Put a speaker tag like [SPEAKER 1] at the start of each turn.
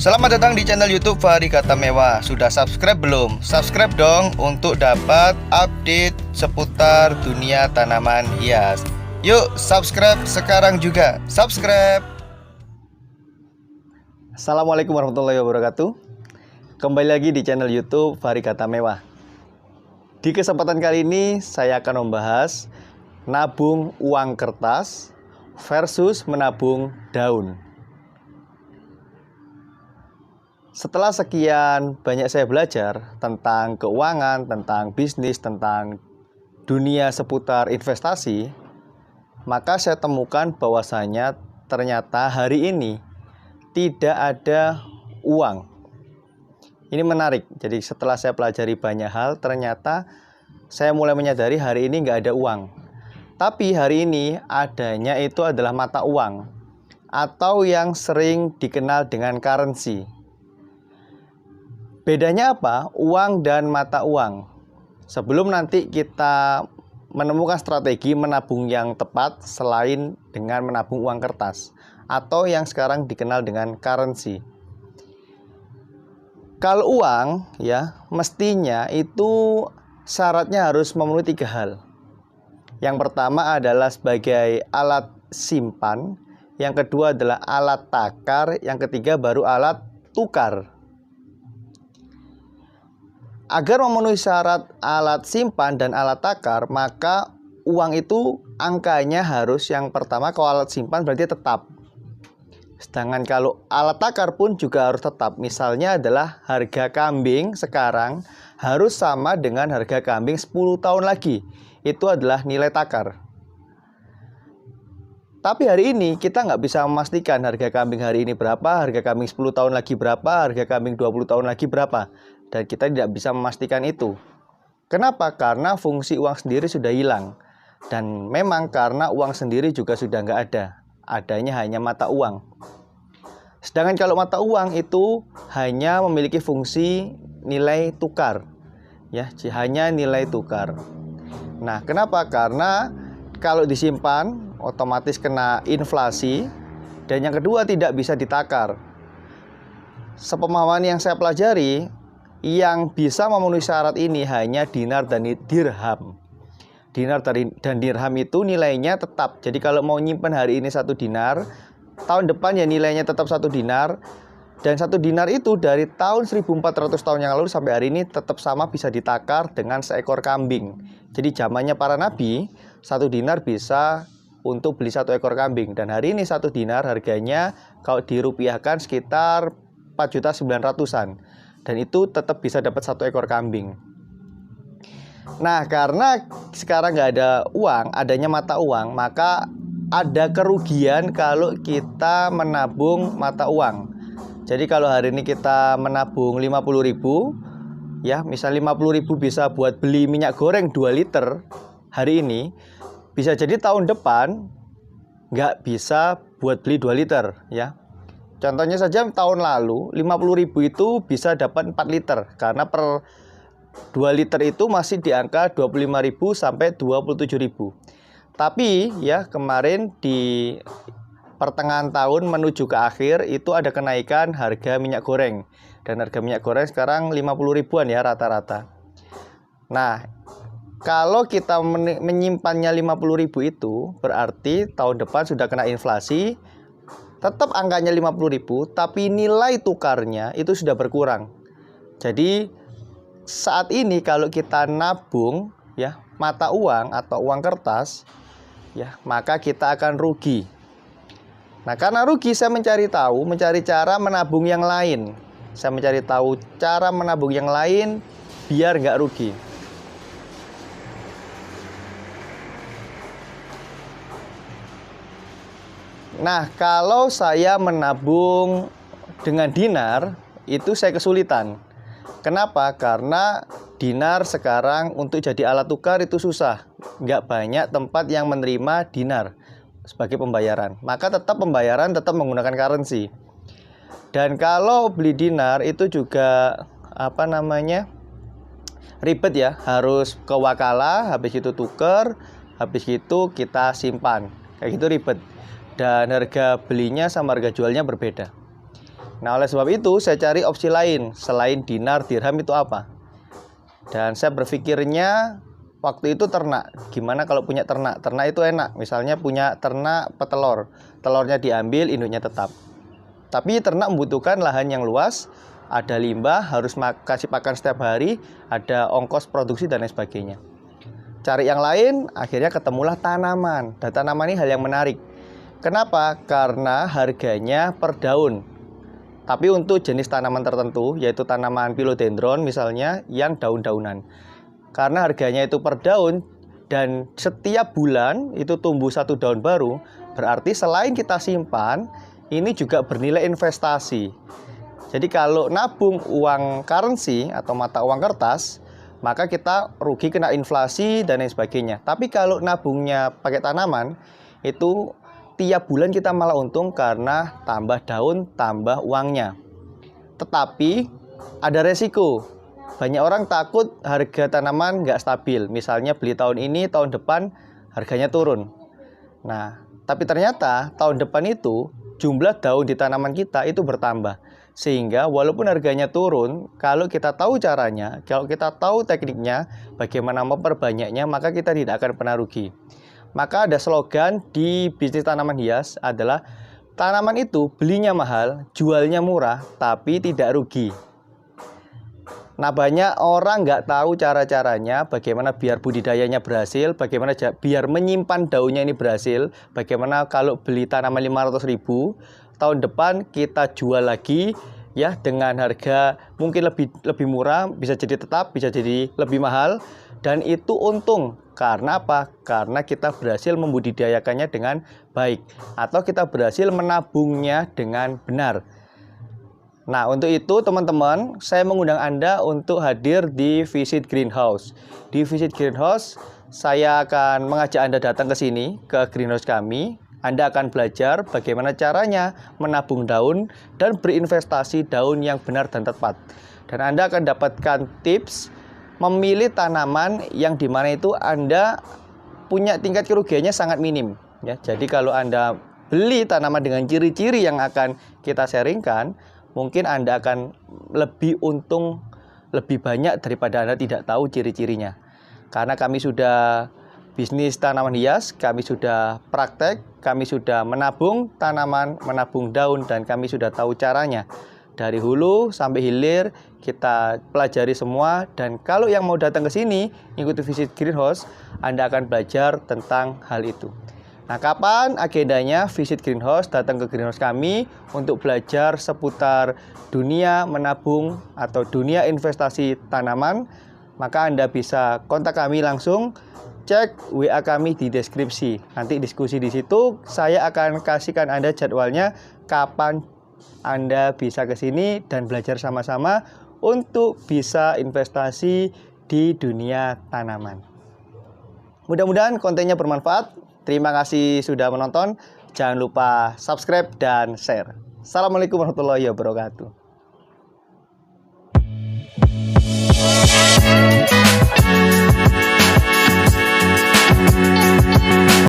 [SPEAKER 1] Selamat datang di channel YouTube Fahri Kata Mewah. Sudah subscribe belum? Subscribe dong untuk dapat update seputar dunia tanaman hias. Yuk subscribe sekarang juga. Subscribe. Assalamualaikum warahmatullahi wabarakatuh. Kembali lagi di channel YouTube Fahri Kata Mewah. Di kesempatan kali ini saya akan membahas nabung uang kertas versus menabung daun. Setelah sekian banyak saya belajar tentang keuangan, tentang bisnis, tentang dunia seputar investasi, maka saya temukan bahwasanya ternyata hari ini tidak ada uang. Ini menarik. Jadi setelah saya pelajari banyak hal, ternyata saya mulai menyadari hari ini nggak ada uang. Tapi hari ini adanya itu adalah mata uang atau yang sering dikenal dengan currency. Bedanya apa? Uang dan mata uang. Sebelum nanti kita menemukan strategi menabung yang tepat selain dengan menabung uang kertas atau yang sekarang dikenal dengan currency. Kalau uang ya mestinya itu syaratnya harus memenuhi 3 hal. Yang pertama adalah sebagai alat simpan, yang kedua adalah alat takar, yang ketiga baru alat tukar. Agar memenuhi syarat alat simpan dan alat takar, maka uang itu angkanya harus yang pertama, kalau alat simpan berarti tetap. Sedangkan kalau alat takar pun juga harus tetap. Misalnya adalah harga kambing sekarang harus sama dengan harga kambing 10 tahun lagi. Itu adalah nilai takar. Tapi hari ini kita nggak bisa memastikan harga kambing hari ini berapa, harga kambing 10 tahun lagi berapa, harga kambing 20 tahun lagi berapa. Dan kita tidak bisa memastikan itu. Kenapa? Karena fungsi uang sendiri sudah hilang. Dan memang karena uang sendiri juga sudah nggak ada. Adanya hanya mata uang. Sedangkan kalau mata uang itu hanya memiliki fungsi nilai tukar. Ya, hanya nilai tukar. Nah, kenapa? Karena kalau disimpan otomatis kena inflasi. Dan yang kedua tidak bisa ditakar. Sepemahaman yang saya pelajari, yang bisa memenuhi syarat ini hanya dinar dan dirham. Dinar dan dirham itu nilainya tetap. Jadi kalau mau nyimpan hari ini 1 dinar, tahun depan ya nilainya tetap 1 dinar. Dan 1 dinar itu dari tahun 1400 tahun yang lalu sampai hari ini tetap sama, bisa ditakar dengan seekor kambing. Jadi zamannya para nabi, 1 dinar bisa untuk beli 1 ekor kambing. Dan hari ini 1 dinar harganya kalau dirupiahkan sekitar 4.900.000-an. Dan itu tetap bisa dapat 1 ekor kambing. Nah, karena sekarang nggak ada uang, adanya mata uang, maka ada kerugian kalau kita menabung mata uang. Jadi kalau hari ini kita menabung 50.000, ya, misal 50.000 bisa buat beli minyak goreng 2 liter hari ini, bisa jadi tahun depan nggak bisa buat beli 2 liter, ya. Contohnya saja tahun lalu 50.000 itu bisa dapat 4 liter karena per 2 liter itu masih di angka 25.000 sampai 27.000. Tapi ya kemarin di pertengahan tahun menuju ke akhir itu ada kenaikan harga minyak goreng. Dan harga minyak goreng sekarang 50 ribuan ya rata-rata. Nah, kalau kita menyimpannya 50.000 itu berarti tahun depan sudah kena inflasi. Tetap angkanya 50.000, tapi nilai tukarnya itu sudah berkurang. Jadi saat ini kalau kita nabung ya mata uang atau uang kertas, ya maka kita akan rugi. Nah, karena rugi saya mencari cara menabung yang lain. Saya mencari tahu cara menabung yang lain biar nggak rugi. Nah, kalau saya menabung dengan dinar, itu saya kesulitan. Kenapa? Karena dinar sekarang untuk jadi alat tukar itu susah. Nggak banyak tempat yang menerima dinar sebagai pembayaran. Maka tetap pembayaran tetap menggunakan currency. Dan kalau beli dinar itu juga ribet ya. Harus ke wakala, habis itu tukar, habis itu kita simpan. Kayak gitu ribet. Dan harga belinya sama harga jualnya berbeda. Nah, oleh sebab itu saya cari opsi lain selain dinar, dirham itu apa. Dan saya berpikirnya waktu itu ternak. Gimana kalau punya ternak? Ternak itu enak. Misalnya punya ternak petelur. Telurnya diambil, induknya tetap. Tapi ternak membutuhkan lahan yang luas, ada limbah, harus kasih pakan setiap hari, ada ongkos produksi dan lain sebagainya. Cari yang lain, akhirnya ketemulah tanaman. Dan tanaman ini hal yang menarik. Kenapa? Karena harganya per daun. Tapi untuk jenis tanaman tertentu, yaitu tanaman philodendron misalnya, yang daun-daunan. Karena harganya itu per daun, dan setiap bulan itu tumbuh satu daun baru, berarti selain kita simpan, ini juga bernilai investasi. Jadi kalau nabung uang currency atau mata uang kertas, maka kita rugi kena inflasi dan lain sebagainya. Tapi kalau nabungnya pakai tanaman, itu tiap bulan kita malah untung karena tambah daun, tambah uangnya. Tetapi ada resiko. Banyak orang takut harga tanaman nggak stabil. Misalnya beli tahun ini, tahun depan harganya turun. Nah, tapi ternyata tahun depan itu jumlah daun di tanaman kita itu bertambah. Sehingga walaupun harganya turun, kalau kita tahu caranya, kalau kita tahu tekniknya, bagaimana memperbanyaknya, maka kita tidak akan pernah rugi. Maka ada slogan di bisnis tanaman hias adalah tanaman itu belinya mahal, jualnya murah, tapi tidak rugi. Nah, banyak orang nggak tahu cara-caranya, bagaimana biar budidayanya berhasil, bagaimana biar menyimpan daunnya ini berhasil, bagaimana kalau beli tanaman 500.000, tahun depan kita jual lagi ya dengan harga mungkin lebih murah, bisa jadi tetap, bisa jadi lebih mahal, dan itu untung. Karena apa? Karena kita berhasil membudidayakannya dengan baik, atau kita berhasil menabungnya dengan benar. Nah, untuk itu teman-teman, saya mengundang Anda untuk hadir di Visit Greenhouse. Di Visit Greenhouse, saya akan mengajak Anda datang ke sini, ke greenhouse kami. Anda akan belajar bagaimana caranya menabung daun dan berinvestasi daun yang benar dan tepat. Dan Anda akan dapatkan tips memilih tanaman yang dimana itu Anda punya tingkat kerugiannya sangat minim. Ya, jadi kalau Anda beli tanaman dengan ciri-ciri yang akan kita sharingkan, mungkin Anda akan lebih untung lebih banyak daripada Anda tidak tahu ciri-cirinya. Karena kami sudah bisnis tanaman hias, kami sudah praktek, kami sudah menabung tanaman, menabung daun, dan kami sudah tahu caranya. Dari hulu sampai hilir kita pelajari semua, dan kalau yang mau datang ke sini ikuti Visit Greenhouse, Anda akan belajar tentang hal itu. Nah, kapan agendanya Visit Greenhouse datang ke greenhouse kami untuk belajar seputar dunia menabung atau dunia investasi tanaman? Maka Anda bisa kontak kami langsung, cek WA kami di deskripsi. Nanti diskusi di situ, saya akan kasihkan Anda jadwalnya kapan Anda bisa ke sini dan belajar sama-sama untuk bisa investasi di dunia tanaman. Mudah-mudahan kontennya bermanfaat. Terima kasih sudah menonton. Jangan lupa subscribe dan share. Assalamualaikum warahmatullahi wabarakatuh.